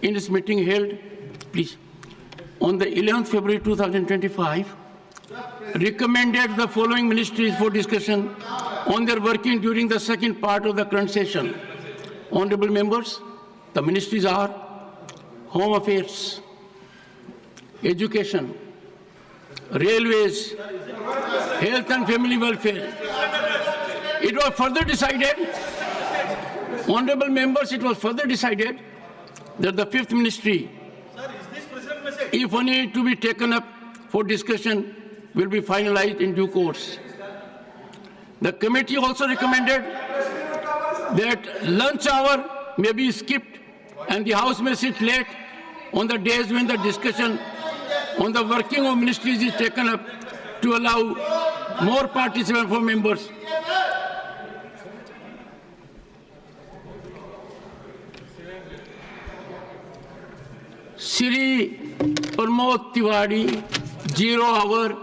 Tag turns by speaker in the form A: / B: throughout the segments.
A: in its meeting held, please, on the 11th February 2025, recommended the following ministries for discussion on their working during the second part of the current session. Honorable members, the ministries are Home Affairs, Education, Railways, Health and Family Welfare. It was further decided, honorable members, it was further decided that the fifth ministry, if any to be taken up for discussion, will be finalized in due course. The committee also recommended that lunch hour may be skipped and the House may sit late on the days when the discussion on the working of ministries is taken up to allow more participation for members. Shri Pramod Tiwari, 0 hour.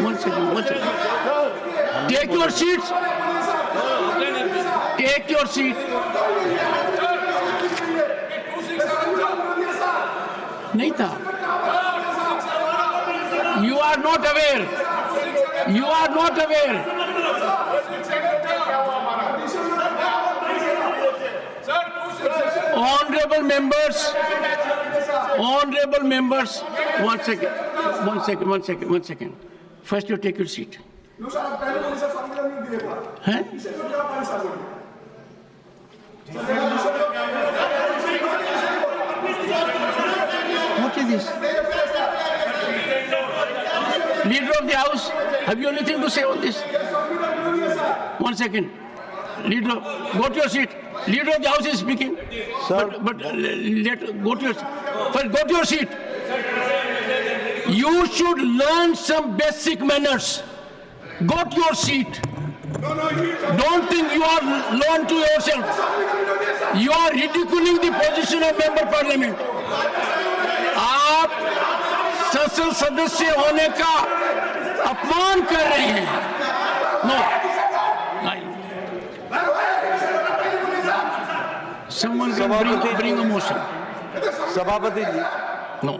A: One second. Take your seats. Take your seat. नहीं था. You are not aware. You are not aware. Honorable members, one second. First you take your seat. Huh? What is this? Leader of the House, have you anything to say on this? 1 second. Leader, go to your seat. Leader of the House is speaking.
B: Sir,
A: Go to your seat. You should learn some basic manners. Go to your seat. Don't think you are learned to yourself. You are ridiculing the position of member parliament. आप संसद सदस्य होने का अपमान कर रहे हैं. No. Someone can bring a motion.
B: सभापति जी.
A: No.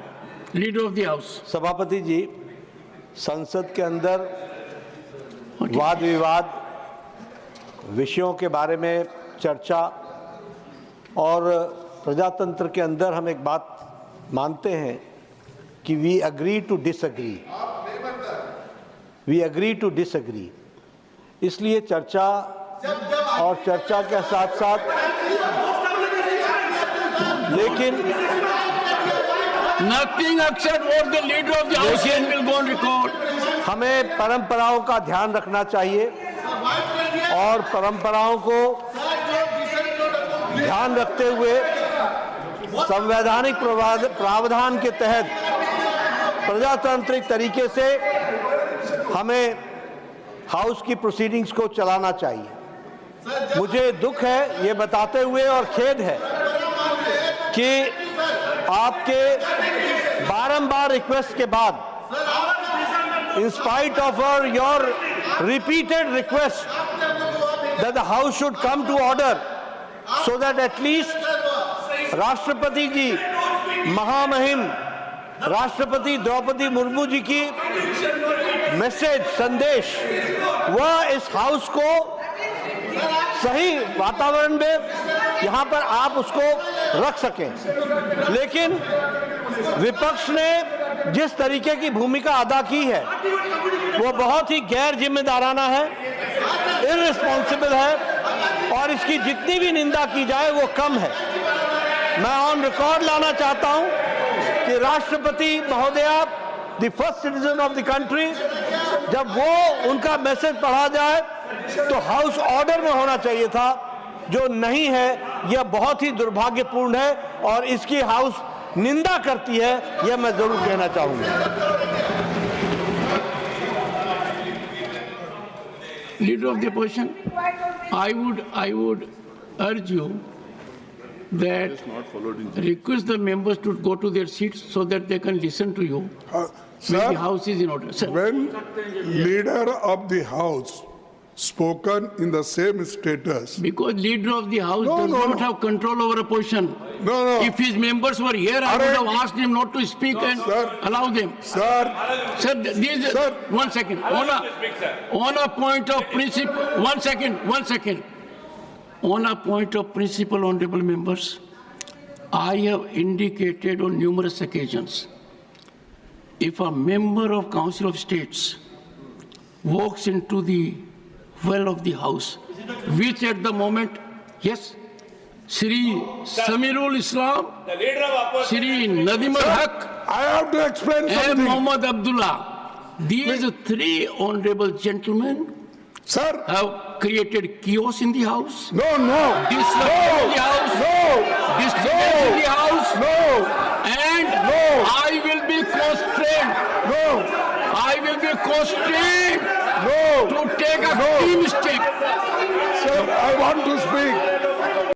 A: Leader of the House.
B: सभापति जी, संसद के अंदर वाद विवाद, विषयों के बारे में चर्चा और प्रजातंत्र के अंदर हम एक बात मानते हैं कि वी अग्री टू डिसएग्री. इसलिए चर्चा और चर्चा के साथ साथ लेकिन
A: Nothing except what the leader of the House will go on record.
B: हमें परंपराओं का ध्यान रखना चाहिए और परंपराओं को ध्यान रखते हुए संवैधानिक प्रावधान के तहत प्रजातांत्रिक तरीके से हमें हाउस की प्रोसीडिंग्स को चलाना चाहिए. मुझे दुख है ये बताते हुए और खेद है कि आपके बारंबार रिक्वेस्ट के बाद, in spite of your repeated request that the House should come to order so that at least राष्ट्रपति जी, महामहिम राष्ट्रपति द्रौपदी मुर्मू जी की मैसेज, संदेश, वह इस हाउस को सही वातावरण में यहाँ पर आप उसको रख सकें. लेकिन विपक्ष ने जिस तरीके की भूमिका अदा की है वो बहुत ही गैर जिम्मेदाराना है, इररिस्पॉन्सिबल है और इसकी जितनी भी निंदा की जाए वो कम है. मैं ऑन रिकॉर्ड लाना चाहता हूं कि राष्ट्रपति महोदया, the first citizen of the country, जब वो उनका मैसेज पढ़ा जाए तो हाउस ऑर्डर में होना चाहिए था, जो नहीं है. यह बहुत ही दुर्भाग्यपूर्ण है और इसकी हाउस निंदा करती है, यह मैं जरूर कहना चाहूंगा.
A: Leader of the opposition, I would urge you that request the members to go to their seats so that they can listen to you. when the House is in order. Sir.
C: When leader of the House spoken in the same status.
A: Because leader of the House
C: No,
A: does
C: no,
A: not
C: no.
A: have control over opposition.
C: No.
A: If his members were here, I would have asked him not to speak and
C: sir.
A: allow them.
C: Sir,
A: Sir, these,
C: Sir.
A: 1 second. On a point of principle, 1 second. On a point of principle, honorable members, I have indicated on numerous occasions, if a member of Council of States walks into the well of the House, which at the moment, yes, Shri Samirul Islam,
D: The leader of opposition.
A: Shri Nadim al-Haq,
C: I have to explain
A: and
C: something.
A: Muhammad Abdullah. These three honorable gentlemen
C: Sir,
A: have created chaos in the House,
C: no.
A: disruption in the House, disturbance in the House,
C: No.
A: and
C: No.
A: I will be constrained.
C: No.
A: I will be constrained
C: No.
A: to take a
C: No.
A: team step.
C: Sir, I want to speak.